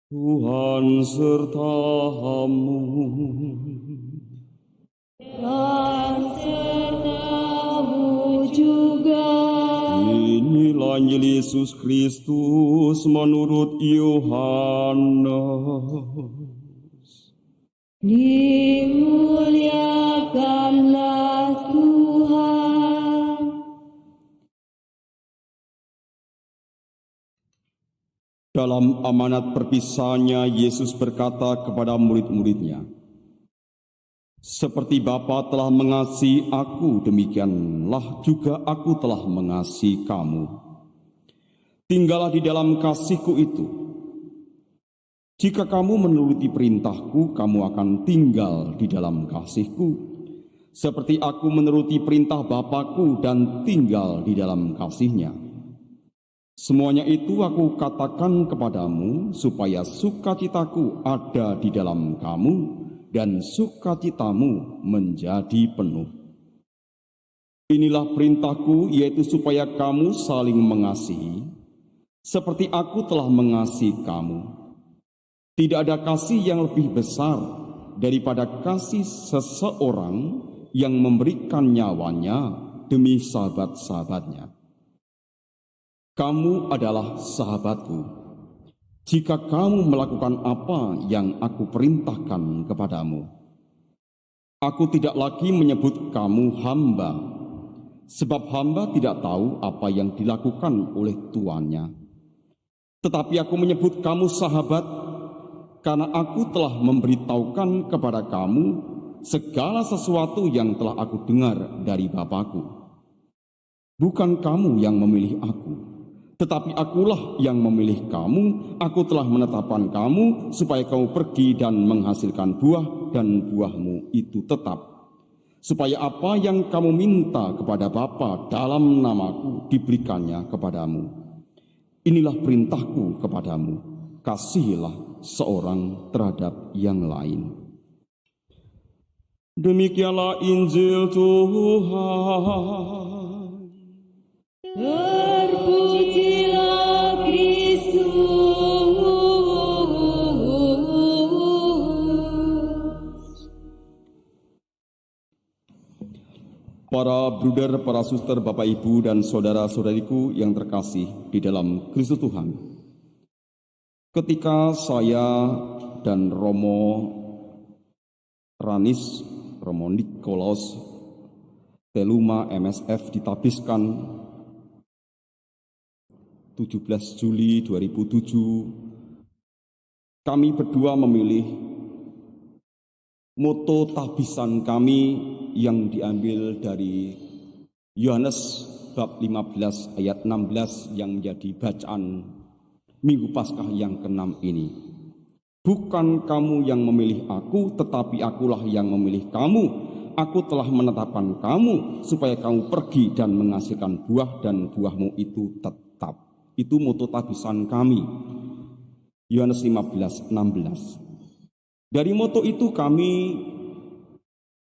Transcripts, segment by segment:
Tuhan sertamu. Dan sertamu juga. Inilah Injil Yesus Kristus menurut Yohanes. Dimuliakanlah Tuhan. Dalam amanat perpisahannya, Yesus berkata kepada murid-muridnya, "Seperti Bapa telah mengasihi aku, demikianlah juga aku telah mengasihi kamu. Tinggallah di dalam kasih-Ku itu. Jika kamu menuruti perintah-Ku, kamu akan tinggal di dalam kasih-Ku, seperti aku menuruti perintah Bapa-Ku dan tinggal di dalam kasih-Nya. Semuanya itu aku katakan kepadamu, supaya sukacitaku ada di dalam kamu, dan sukacitamu menjadi penuh. Inilah perintahku, yaitu supaya kamu saling mengasihi, seperti aku telah mengasihi kamu. Tidak ada kasih yang lebih besar daripada kasih seseorang yang memberikan nyawanya demi sahabat-sahabatnya. Kamu adalah sahabatku, jika kamu melakukan apa yang aku perintahkan kepadamu. Aku tidak lagi menyebut kamu hamba, sebab hamba tidak tahu apa yang dilakukan oleh tuannya. Tetapi aku menyebut kamu sahabat, karena aku telah memberitahukan kepada kamu segala sesuatu yang telah aku dengar dari Bapa-Ku. Bukan kamu yang memilih aku, tetapi akulah yang memilih kamu. Aku telah menetapkan kamu supaya kamu pergi dan menghasilkan buah, dan buahmu itu tetap. Supaya apa yang kamu minta kepada Bapa dalam namaku diberikannya kepadamu. Inilah perintahku kepadamu, kasihilah seorang terhadap yang lain." Demikianlah Injil Tuhan. Terpujilah Kristus. Para bruder, para suster, Bapak Ibu dan saudara-saudariku yang terkasih di dalam Kristus Tuhan. Ketika saya dan Romo Ranis, Romo Nikolaus Teluma MSF ditabiskan 17 Juli 2007, kami berdua memilih moto tabisan kami yang diambil dari Yohanes bab 15 ayat 16 yang menjadi bacaan Minggu Paskah yang ke-6 ini. Bukan kamu yang memilih aku, tetapi akulah yang memilih kamu. Aku telah menetapkan kamu supaya kamu pergi dan menghasilkan buah, dan buahmu itu tetap. Itu moto tabisan kami, Yohanes 15:16. Dari moto itu kami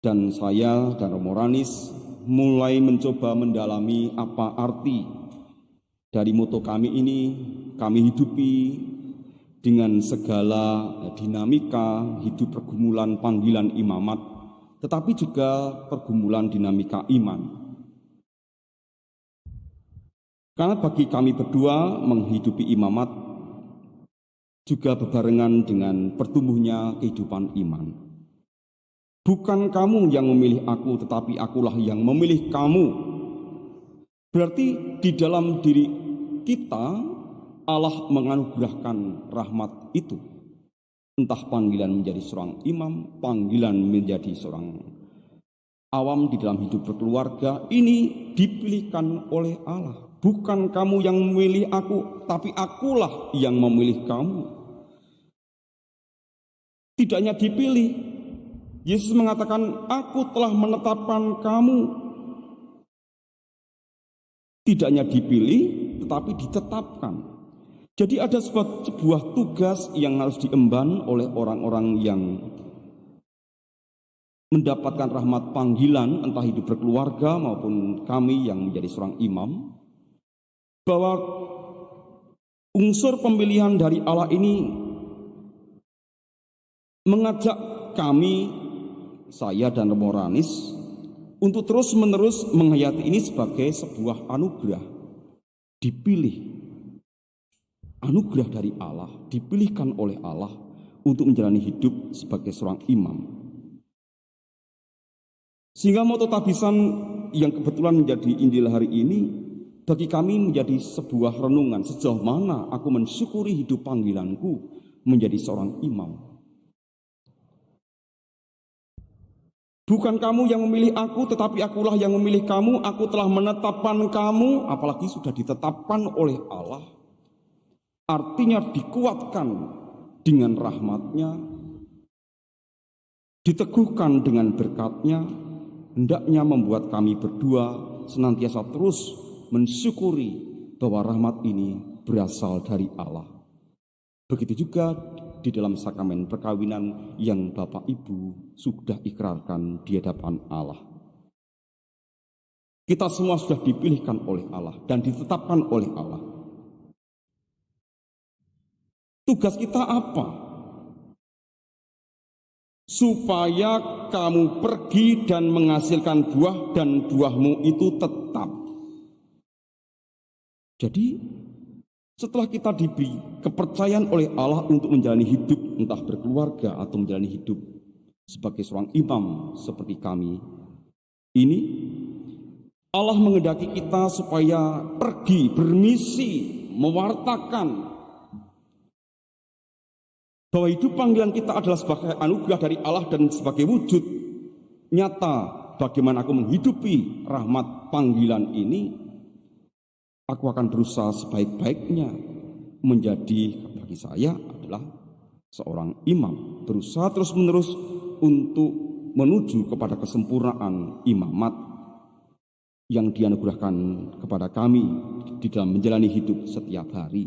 dan saya dan Romo Ranis mulai mencoba mendalami apa arti dari moto kami ini. Kami hidupi dengan segala dinamika hidup pergumulan panggilan imamat, tetapi juga pergumulan dinamika iman. Karena bagi kami berdua menghidupi imamat juga berbarengan dengan bertumbuhnya kehidupan iman. Bukan kamu yang memilih aku, tetapi akulah yang memilih kamu. Berarti di dalam diri kita Allah menganugerahkan rahmat itu. Entah panggilan menjadi seorang imam, panggilan menjadi seorang awam di dalam hidup berkeluarga, ini dipilihkan oleh Allah. Bukan kamu yang memilih aku, tapi akulah yang memilih kamu. Tidak hanya dipilih, Yesus mengatakan, aku telah menetapkan kamu. Tidak hanya dipilih, tetapi ditetapkan. Jadi ada sebuah tugas yang harus diemban oleh orang-orang yang mendapatkan rahmat panggilan, entah hidup berkeluarga maupun kami yang menjadi seorang imam, bahwa unsur pemilihan dari Allah ini mengajak kami, saya dan Romo Ranis, untuk terus-menerus menghayati ini sebagai sebuah anugerah. Dipilih, anugerah dari Allah, dipilihkan oleh Allah untuk menjalani hidup sebagai seorang imam. Sehingga moto tabisan yang kebetulan menjadi Injil hari ini bagi kami menjadi sebuah renungan sejauh mana aku mensyukuri hidup panggilanku menjadi seorang imam. Bukan kamu yang memilih aku, tetapi akulah yang memilih kamu. Aku telah menetapkan kamu, apalagi sudah ditetapkan oleh Allah. Artinya dikuatkan dengan rahmat-Nya, diteguhkan dengan berkat-Nya, hendaknya membuat kami berdua senantiasa terus mensyukuri bahwa rahmat ini berasal dari Allah. Begitu juga di dalam sakramen perkawinan yang Bapak Ibu sudah ikrarkan di hadapan Allah. Kita semua sudah dipilihkan oleh Allah dan ditetapkan oleh Allah. Tugas kita apa? Supaya kamu pergi dan menghasilkan buah dan buahmu itu tetap. Jadi setelah kita diberi kepercayaan oleh Allah untuk menjalani hidup, entah berkeluarga atau menjalani hidup sebagai seorang imam seperti kami, ini Allah menghendaki kita supaya pergi, bermisi, mewartakan bahwa hidup panggilan kita adalah sebagai anugerah dari Allah dan sebagai wujud nyata bagaimana aku menghidupi rahmat panggilan ini. Aku akan berusaha sebaik-baiknya menjadi, bagi saya adalah seorang imam. Berusaha terus-menerus untuk menuju kepada kesempurnaan imamat yang dianugerahkan kepada kami di dalam menjalani hidup setiap hari.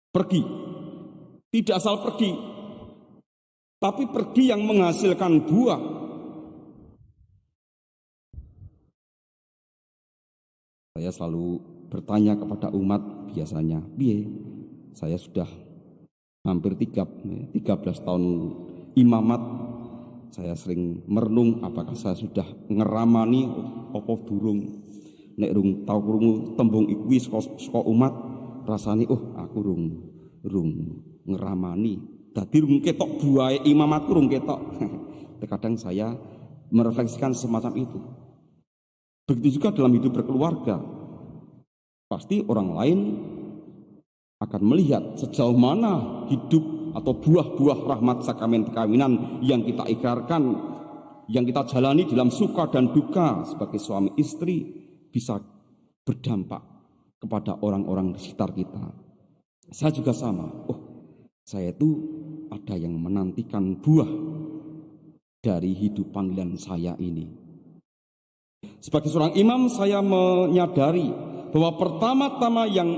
Pergi, tidak asal pergi, tapi pergi yang menghasilkan buah. Saya selalu bertanya kepada umat biasanya, "Piye? Saya sudah hampir 13 tahun imamat. Saya sering merenung apakah saya sudah ngeramani apa durung. Nek rung tau krungu tembung iki saka umat, rasane aku rung ngeramani. Dadi rung ketok buahe imamatku rung ketok." Terkadang saya merefleksikan semacam itu. Begitu juga dalam hidup berkeluarga. Pasti orang lain akan melihat sejauh mana hidup atau buah-buah rahmat sakramen perkawinan yang kita ikrarkan, yang kita jalani dalam suka dan duka sebagai suami istri bisa berdampak kepada orang-orang di sekitar kita. Saya juga sama. Saya itu ada yang menantikan buah dari hidup panggilan saya ini. Sebagai seorang imam, saya menyadari bahwa pertama-tama yang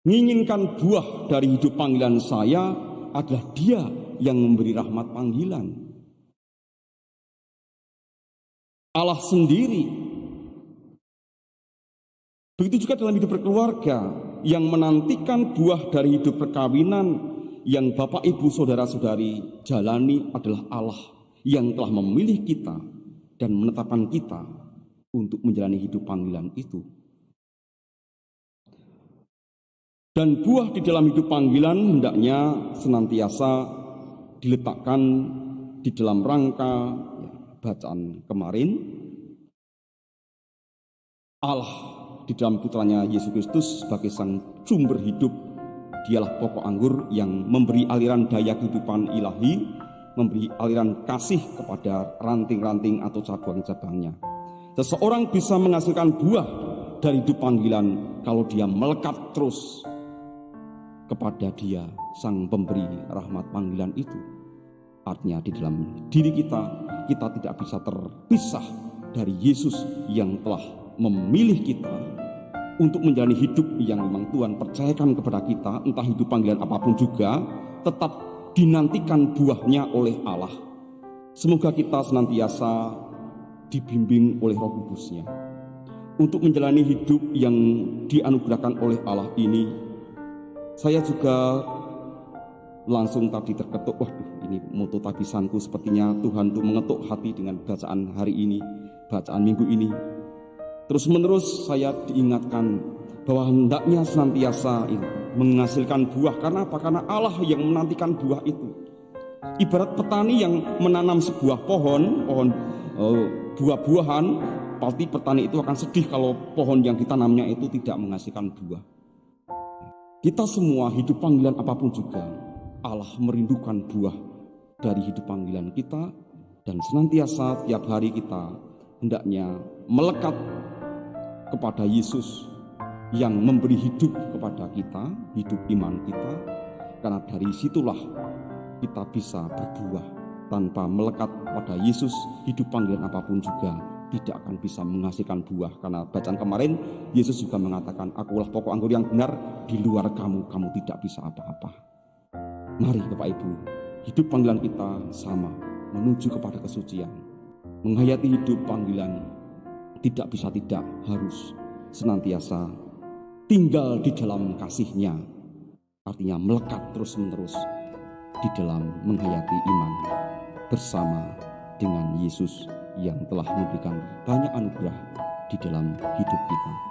menginginkan buah dari hidup panggilan saya adalah Dia yang memberi rahmat panggilan. Allah sendiri. Begitu juga dalam hidup berkeluarga, yang menantikan buah dari hidup perkawinan yang Bapak Ibu Saudara-saudari jalani adalah Allah yang telah memilih kita dan menetapkan kita untuk menjalani hidup panggilan itu. Dan buah di dalam hidup panggilan hendaknya senantiasa diletakkan di dalam rangka bacaan kemarin. Allah di dalam putranya Yesus Kristus sebagai sang sumber hidup. Dialah pokok anggur yang memberi aliran daya kehidupan ilahi, memberi aliran kasih kepada ranting-ranting atau cabang-cabangnya. Seseorang bisa menghasilkan buah dari hidup panggilan kalau dia melekat terus kepada Dia, sang pemberi rahmat panggilan itu. Artinya di dalam diri kita tidak bisa terpisah dari Yesus yang telah memilih kita untuk menjalani hidup yang memang Tuhan percayakan kepada kita, entah hidup panggilan apapun juga, tetap dinantikan buahnya oleh Allah. Semoga kita senantiasa dibimbing oleh Roh Kudus-Nya untuk menjalani hidup yang dianugerahkan oleh Allah ini. Saya juga langsung tadi terketuk, waduh ini moto tabisanku, sepertinya Tuhan tuh mengetuk hati dengan bacaan hari ini, bacaan minggu ini. Terus menerus saya diingatkan bahwa hendaknya senantiasa menghasilkan buah. Karena apa? Karena Allah yang menantikan buah itu. Ibarat petani yang menanam sebuah pohon buah-buahan, pasti petani itu akan sedih kalau pohon yang ditanamnya itu tidak menghasilkan buah. Kita semua hidup panggilan apapun juga, Allah merindukan buah dari hidup panggilan kita, dan senantiasa tiap hari kita hendaknya melekat kepada Yesus yang memberi hidup kepada kita, hidup iman kita, karena dari situlah kita bisa berbuah. Tanpa melekat pada Yesus, hidup panggilan apapun juga tidak akan bisa menghasilkan buah. Karena bacaan kemarin, Yesus juga mengatakan, akulah pokok anggur yang benar, di luar kamu tidak bisa apa-apa. Mari Bapak Ibu, hidup panggilan kita sama, menuju kepada kesucian. Menghayati hidup panggilan tidak bisa tidak, harus senantiasa tinggal di dalam kasih-Nya. Artinya melekat terus-menerus di dalam menghayati iman bersama dengan Yesus yang telah memberikan banyak anugerah di dalam hidup kita.